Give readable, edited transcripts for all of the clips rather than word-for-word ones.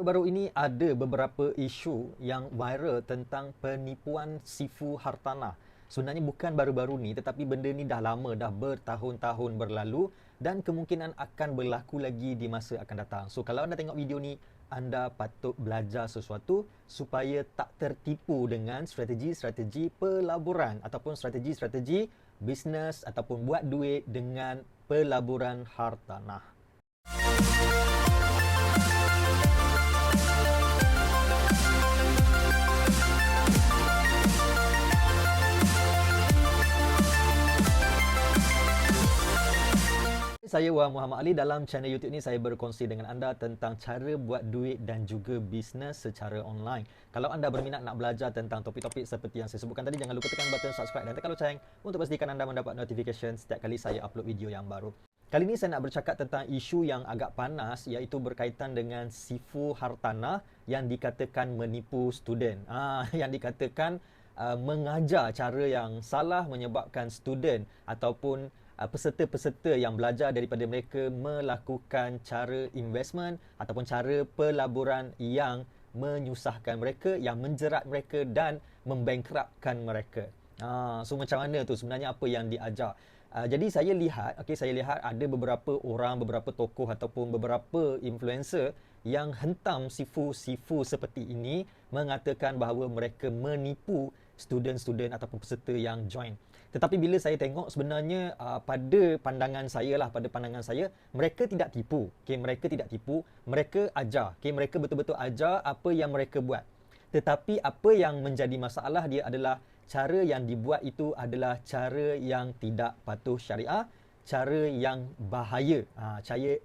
Baru-baru ini ada beberapa isu yang viral tentang penipuan sifu hartanah. Sebenarnya bukan baru-baru ni, tetapi benda ni dah lama, dah bertahun-tahun berlalu dan kemungkinan akan berlaku lagi di masa akan datang. So kalau anda tengok video ni, anda patut belajar sesuatu supaya tak tertipu dengan strategi-strategi pelaburan ataupun strategi-strategi bisnes ataupun buat duit dengan pelaburan hartanah. Saya Wah Muhammad Ali. Dalam channel YouTube ni saya berkongsi dengan anda tentang cara buat duit dan juga bisnes secara online. Kalau anda berminat nak belajar tentang topik-topik seperti yang saya sebutkan tadi, jangan lupa tekan button subscribe dan tekan loceng untuk pastikan anda mendapat notification setiap kali saya upload video yang baru. Kali ini saya nak bercakap tentang isu yang agak panas, iaitu berkaitan dengan sifu hartanah yang dikatakan menipu student. Yang dikatakan mengajar cara yang salah menyebabkan student ataupun peserta-peserta yang belajar daripada mereka melakukan cara investment ataupun cara pelaburan yang menyusahkan mereka, yang menjerat mereka dan membankruptkan mereka. So macam mana tu sebenarnya apa yang diajar? Jadi saya lihat ada beberapa orang, beberapa tokoh ataupun beberapa influencer yang hentam sifu-sifu seperti ini, mengatakan bahawa mereka menipu student-student ataupun peserta yang join. Tetapi bila saya tengok sebenarnya pada pandangan saya, mereka tidak tipu. Mereka tidak tipu, mereka ajar. Mereka betul-betul ajar apa yang mereka buat. Tetapi apa yang menjadi masalah dia adalah cara yang dibuat itu adalah cara yang tidak patuh syariah, cara yang bahaya,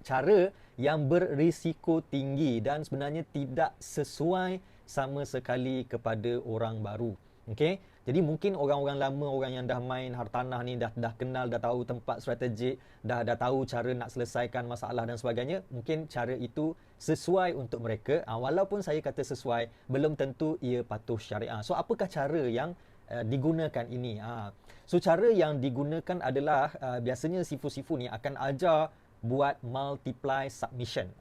cara yang berisiko tinggi dan sebenarnya tidak sesuai sama sekali kepada orang baru. Okey, jadi mungkin orang-orang lama, orang yang dah main hartanah ni dah kenal, dah tahu tempat strategik, dah tahu cara nak selesaikan masalah dan sebagainya. Mungkin cara itu sesuai untuk mereka. Walaupun saya kata sesuai, belum tentu ia patuh syariah. So apakah cara yang digunakan ini? So cara yang digunakan adalah biasanya sifu-sifu ni akan ajar buat multiply submission.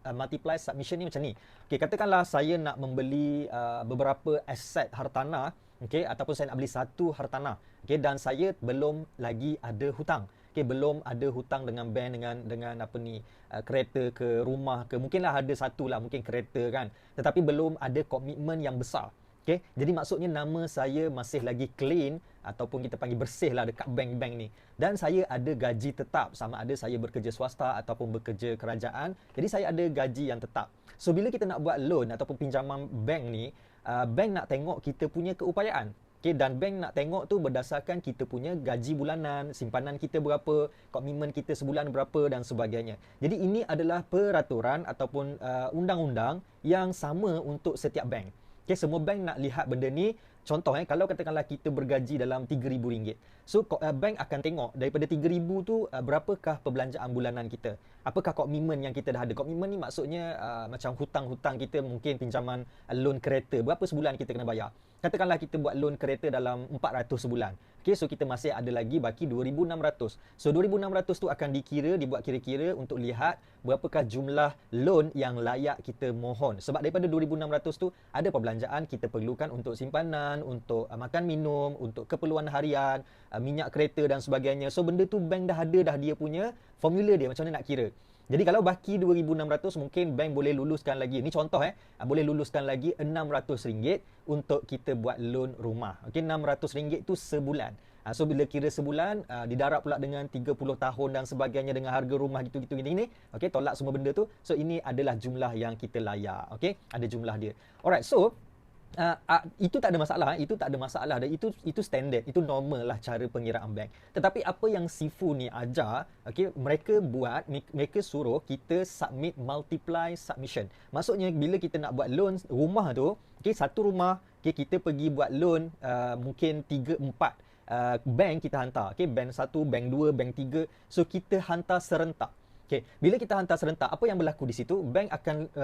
Multiply submission ni macam ni. Okey, katakanlah saya nak membeli beberapa aset hartanah, okey, ataupun saya nak beli satu hartanah, okey, dan saya belum lagi ada hutang. Okey, belum ada hutang dengan bank, dengan apa ni, kereta ke rumah ke, mungkinlah ada satu lah, mungkin kereta kan. Tetapi belum ada komitmen yang besar. Okay? Jadi maksudnya nama saya masih lagi clean ataupun kita panggil bersih lah dekat bank-bank ni. Dan saya ada gaji tetap, sama ada saya bekerja swasta ataupun bekerja kerajaan. Jadi saya ada gaji yang tetap. So bila kita nak buat loan ataupun pinjaman bank ni, bank nak tengok kita punya keupayaan. Okay? Dan bank nak tengok tu berdasarkan kita punya gaji bulanan, simpanan kita berapa, komitmen kita sebulan berapa dan sebagainya. Jadi ini adalah peraturan ataupun undang-undang yang sama untuk setiap bank. Okay, semua bank nak lihat benda ni. Contoh kalau katakanlah kita bergaji dalam RM3,000. So bank akan tengok daripada RM3,000 tu berapakah perbelanjaan bulanan kita. Apakah komitmen yang kita dah ada. Komitmen ni maksudnya macam hutang-hutang kita, mungkin pinjaman loan kereta. Berapa sebulan kita kena bayar. Katakanlah kita buat loan kereta dalam 400 sebulan. Okay, so kita masih ada lagi baki 2,600. So 2,600 tu akan dibuat kira-kira untuk lihat berapakah jumlah loan yang layak kita mohon. Sebab daripada 2,600 tu ada perbelanjaan kita perlukan untuk simpanan, untuk makan minum, untuk keperluan harian, minyak kereta dan sebagainya. So benda tu bank dah ada dah dia punya formula dia macam mana nak kira. Jadi kalau baki 2,600 mungkin bank boleh luluskan lagi. Ni contoh boleh luluskan lagi RM600 untuk kita buat loan rumah. Okey, RM600 tu sebulan. So bila kira sebulan didarab pula dengan 30 tahun dan sebagainya dengan harga rumah gitu-gitu gini. Okey, tolak semua benda tu. So ini adalah jumlah yang kita layak. Okey, ada jumlah dia. Alright, so itu tak ada masalah, dan itu standard, itu normal lah cara pengiraan bank. Tetapi apa yang sifu ni ajar, okey, mereka suruh kita submit multiply submission. Maksudnya bila kita nak buat loan rumah tu, okey, satu rumah, okey, kita pergi buat loan mungkin 3 4 bank kita hantar. Okey, bank 1, bank 2, bank 3. So kita hantar serentak. Okay. Bila kita hantar serentak, apa yang berlaku di situ?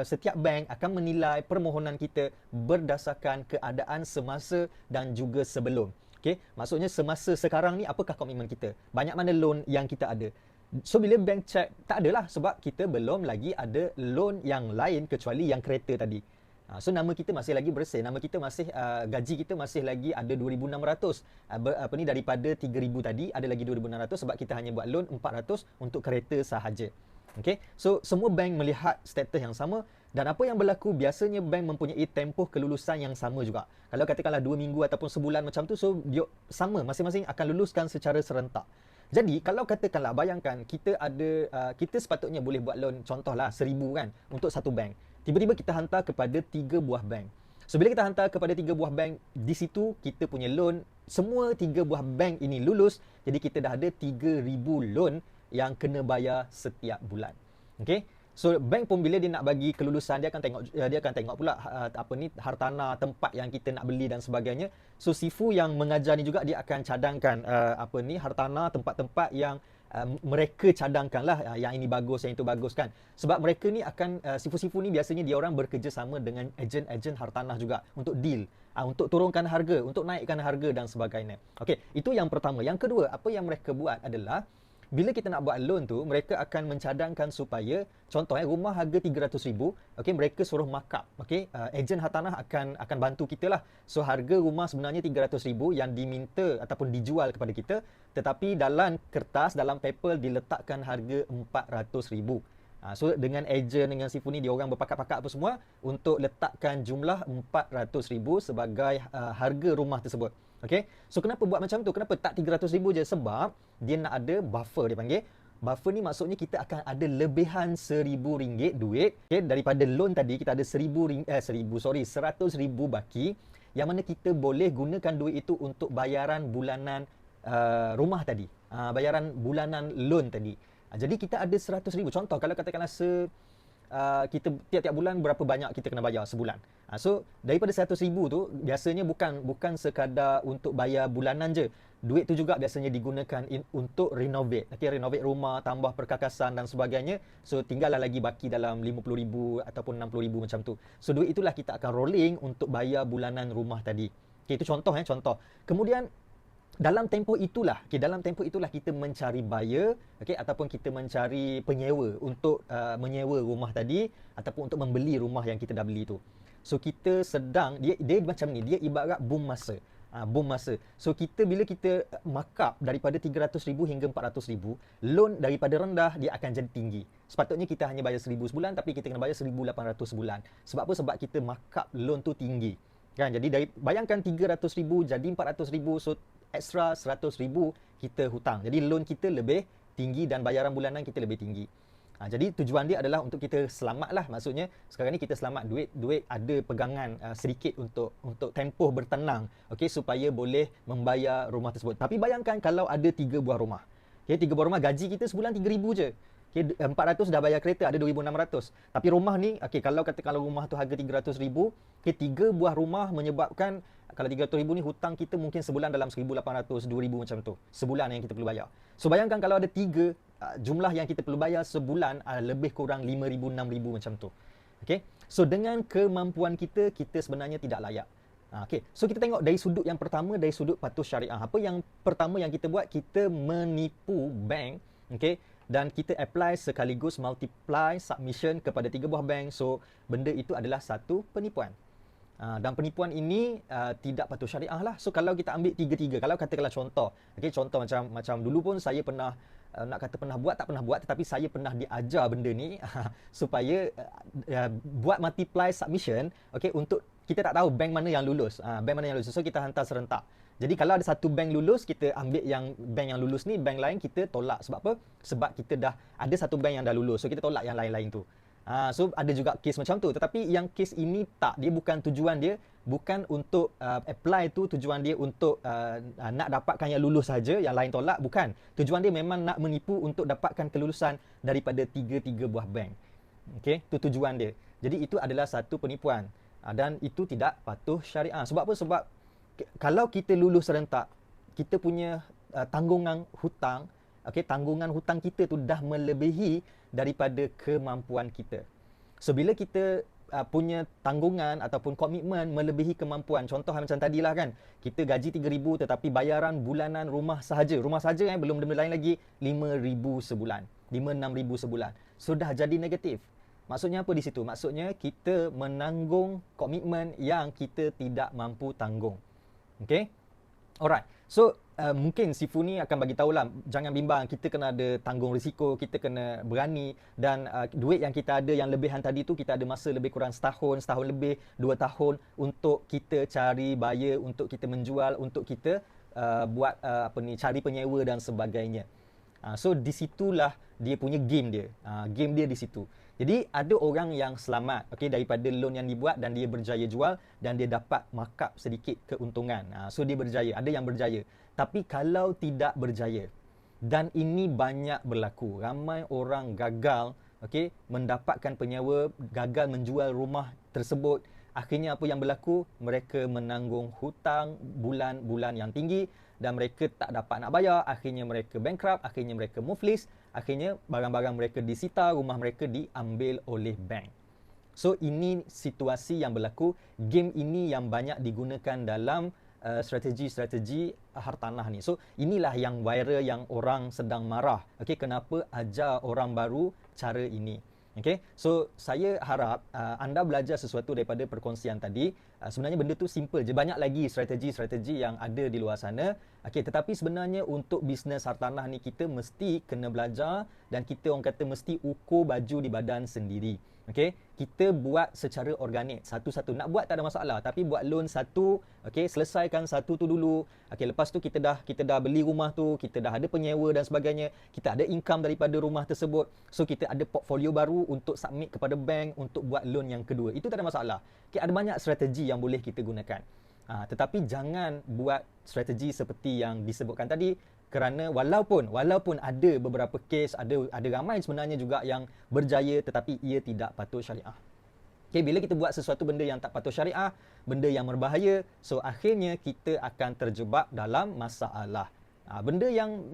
Setiap bank akan menilai permohonan kita berdasarkan keadaan semasa dan juga sebelum. Okay. Maksudnya semasa sekarang ni, apakah komitmen kita? Banyak mana loan yang kita ada? So bila bank check, tak adalah, sebab kita belum lagi ada loan yang lain kecuali yang kereta tadi. So nama kita masih lagi bersih, nama kita masih gaji kita masih lagi ada 2,600. Apa ni, daripada 3,000 tadi ada lagi 2,600 sebab kita hanya buat loan 400 untuk kereta sahaja. Okay, so semua bank melihat status yang sama, dan apa yang berlaku biasanya bank mempunyai tempoh kelulusan yang sama juga. Kalau katakanlah 2 minggu ataupun sebulan macam tu, so dia sama, masing-masing akan luluskan secara serentak. Jadi kalau katakanlah, bayangkan kita ada kita sepatutnya boleh buat loan contohlah 1,000 kan untuk satu bank. Tiba-tiba kita hantar kepada 3 buah bank. So bila kita hantar kepada 3 buah bank, di situ kita punya loan semua 3 buah bank ini lulus, jadi kita dah ada 3,000 loan yang kena bayar setiap bulan. Okey. So bank pun bila dia nak bagi kelulusan, dia akan tengok pula hartanah, tempat yang kita nak beli dan sebagainya. So Sifu yang mengajar ni juga dia akan cadangkan hartanah, tempat-tempat yang mereka cadangkanlah, yang ini bagus, yang itu bagus kan. Sebab mereka ni akan Sifu-sifu ni biasanya dia orang bekerjasama dengan ejen-ejen hartanah juga untuk deal, untuk turunkan harga, untuk naikkan harga dan sebagainya. Okey, itu yang pertama. Yang kedua, apa yang mereka buat adalah bila kita nak buat loan tu, mereka akan mencadangkan supaya contoh rumah harga 300,000, okey, mereka suruh markup, okey, ejen hartanah akan bantu kita lah. So harga rumah sebenarnya 300,000 yang diminta ataupun dijual kepada kita, tetapi dalam kertas, dalam paper diletakkan harga 400,000. So dengan ejen, dengan Sifu ni, dia orang berpakat-pakat apa semua untuk letakkan jumlah 400,000 sebagai harga rumah tersebut. Okay, so kenapa buat macam tu? Kenapa tak 300,000 je? Sebab dia nak ada buffer, dia panggil. Buffer ni maksudnya kita akan ada lebihan RM1,000 duit, okay, daripada loan tadi kita ada 100,000 baki, yang mana kita boleh gunakan duit itu untuk bayaran bulanan rumah tadi, bayaran bulanan loan tadi. Jadi kita ada 100,000. Contoh kalau katakanlah kita tiap-tiap bulan berapa banyak kita kena bayar sebulan. So daripada 100,000 tu biasanya bukan sekadar untuk bayar bulanan je. Duit tu juga biasanya digunakan untuk renovate. Renovate rumah, tambah perkakasan dan sebagainya. So tinggallah lagi baki dalam 50,000 ataupun 60,000 macam tu. So duit itulah kita akan rolling untuk bayar bulanan rumah tadi. Okay, itu contoh contoh. Kemudian dalam tempoh itulah kita mencari buyer, okey, ataupun kita mencari penyewa untuk menyewa rumah tadi ataupun untuk membeli rumah yang kita dah beli tu. So kita sedang dia macam ni, dia ibarat boom masa. Boom masa. So bila kita markup daripada 300,000 hingga 400,000, loan daripada rendah dia akan jadi tinggi. Sepatutnya kita hanya bayar 1,000 sebulan, tapi kita kena bayar 1,800 sebulan. Sebab apa? Sebab kita markup loan tu tinggi. Kan? Jadi bayangkan 300,000 jadi 400,000, so extra 100,000 kita hutang. Jadi loan kita lebih tinggi dan bayaran bulanan kita lebih tinggi. Jadi tujuan dia adalah untuk kita selamat lah. Maksudnya sekarang ni kita selamat duit ada pegangan sedikit untuk tempoh bertenang, okey, supaya boleh membayar rumah tersebut. Tapi bayangkan kalau ada 3 buah rumah. Okey, 3 buah rumah, gaji kita sebulan 3,000 je. Okay, 400 dah bayar kereta, ada 2,600. Tapi rumah ni, okay, kalau rumah tu harga 300,000, okay, 3 buah rumah menyebabkan, kalau 300,000 ni hutang kita mungkin sebulan dalam 1,800, 2,000 macam tu. Sebulan yang kita perlu bayar. So bayangkan kalau ada 3, jumlah yang kita perlu bayar sebulan lebih kurang 5,000, 6,000 macam tu. Okay, so dengan kemampuan kita sebenarnya tidak layak. Okay, so kita tengok dari sudut yang pertama, dari sudut patuh syariah. Apa yang pertama yang kita buat? Kita menipu bank, okay, dan kita apply sekaligus multiply submission kepada 3 buah bank. So benda itu adalah satu penipuan. Dan penipuan ini tidak patuh syariah lah. So kalau kita ambil 3-3, kalau katakanlah contoh, okay, contoh macam dulu pun saya pernah nak kata pernah buat, tak pernah buat, tetapi saya pernah diajar benda ni supaya buat multiply submission, okay, untuk kita tak tahu bank mana yang lulus. Bank mana yang lulus. So kita hantar serentak. Jadi kalau ada satu bank lulus, kita ambil yang bank yang lulus ni, bank lain kita tolak. Sebab apa? Sebab kita dah ada satu bank yang dah lulus. So kita tolak yang lain-lain tu. So ada juga kes macam tu. Tetapi yang kes ini tak. Dia bukan tujuan dia, bukan untuk apply tu, tujuan dia untuk nak dapatkan yang lulus saja, yang lain tolak. Bukan. Tujuan dia memang nak menipu untuk dapatkan kelulusan daripada 3 buah bank. Okay? Itu tujuan dia. Jadi itu adalah satu penipuan. Dan itu tidak patuh syariah. Sebab apa? Sebab kalau kita lulus serentak, kita punya tanggungan hutang, okay, tanggungan hutang kita tu dah melebihi daripada kemampuan kita. So bila kita punya tanggungan ataupun komitmen melebihi kemampuan. Contoh macam tadilah kan, kita gaji 3,000 tetapi bayaran bulanan rumah sahaja belum benda lain lagi 5,000 sebulan, 5-6,000 sebulan. Sudah jadi negatif. Maksudnya apa di situ? Maksudnya kita menanggung komitmen yang kita tidak mampu tanggung. Okay? Alright. So, mungkin Sifu ni akan bagi tahulah, jangan bimbang, kita kena ada tanggung risiko, kita kena berani, dan duit yang kita ada yang lebihan tadi tu, kita ada masa lebih kurang setahun lebih, 2 tahun untuk kita cari buyer, untuk kita menjual, untuk kita buat cari penyewa dan sebagainya. So di situlah dia punya game dia. Game dia di situ. Jadi ada orang yang selamat, okey, daripada loan yang dibuat dan dia berjaya jual dan dia dapat markup sedikit keuntungan. So dia berjaya, ada yang berjaya. Tapi kalau tidak berjaya, dan ini banyak berlaku, ramai orang gagal, okey, mendapatkan penyewa, gagal menjual rumah tersebut. Akhirnya apa yang berlaku? Mereka menanggung hutang bulan-bulan yang tinggi dan mereka tak dapat nak bayar. Akhirnya mereka bankrupt, akhirnya mereka muflis, akhirnya barang-barang mereka disita, rumah mereka diambil oleh bank. So ini situasi yang berlaku. Game ini yang banyak digunakan dalam strategi-strategi hartanah ni. So inilah yang viral, yang orang sedang marah. Okey, kenapa ajar orang baru cara ini? Okay, so saya harap anda belajar sesuatu daripada perkongsian tadi. Sebenarnya benda tu simple je. Banyak lagi strategi-strategi yang ada di luar sana. Okay, tetapi sebenarnya untuk bisnes hartanah ni kita mesti kena belajar dan kita orang kata mesti ukur baju di badan sendiri. Okay, kita buat secara organik, satu-satu. Nak buat tak ada masalah, tapi buat loan satu, okay, selesaikan satu tu dulu. Okay, lepas tu kita dah beli rumah tu, kita dah ada penyewa dan sebagainya, kita ada income daripada rumah tersebut. So kita ada portfolio baru untuk submit kepada bank untuk buat loan yang kedua. Itu tak ada masalah. Okay, ada banyak strategi yang boleh kita gunakan. Tetapi jangan buat strategi seperti yang disebutkan tadi. Kerana walaupun ada beberapa kes, ada ramai sebenarnya juga yang berjaya tetapi ia tidak patut syariah. Okay, bila kita buat sesuatu benda yang tak patut syariah, benda yang berbahaya, so akhirnya kita akan terjebak dalam masalah. Benda yang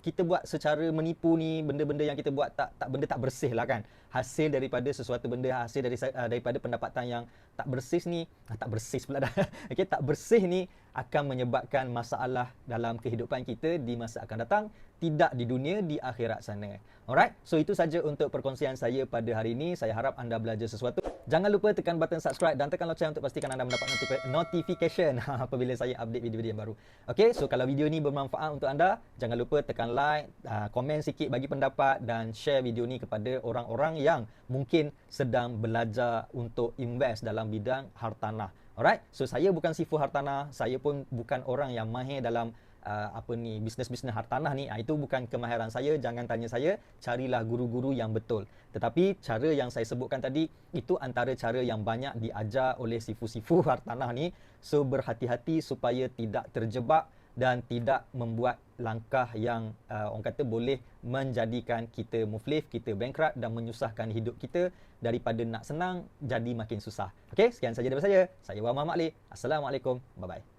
kita buat secara menipu ni, benda-benda yang kita buat benda tak bersih lah kan. Hasil daripada sesuatu benda, hasil daripada pendapatan yang tak bersih ni, tak bersih pula dah. Okay, tak bersih ni akan menyebabkan masalah dalam kehidupan kita di masa akan datang, tidak di dunia, di akhirat sana. Alright, so itu saja untuk perkongsian saya pada hari ini. Saya harap anda belajar sesuatu. Jangan lupa tekan button subscribe dan tekan loceng untuk pastikan anda mendapat notification apabila saya update video-video yang baru. Okay, so kalau video ini bermanfaat untuk anda, jangan lupa tekan like, komen sikit, bagi pendapat dan share video ini kepada orang-orang yang mungkin sedang belajar untuk invest dalam bidang hartanah. Alright, so saya bukan Sifu hartanah, saya pun bukan orang yang mahir dalam bisnes-bisnes hartanah ni. Itu bukan kemahiran saya, jangan tanya saya, carilah guru-guru yang betul. Tetapi cara yang saya sebutkan tadi, itu antara cara yang banyak diajar oleh sifu-sifu hartanah ni. So berhati-hati supaya tidak terjebak dan tidak membuat langkah yang orang kata boleh menjadikan kita muflis, kita bankrupt dan menyusahkan hidup kita. Daripada nak senang, jadi makin susah. Okey, sekian saja daripada saya. Saya Muhammad Ali. Assalamualaikum. Bye-bye.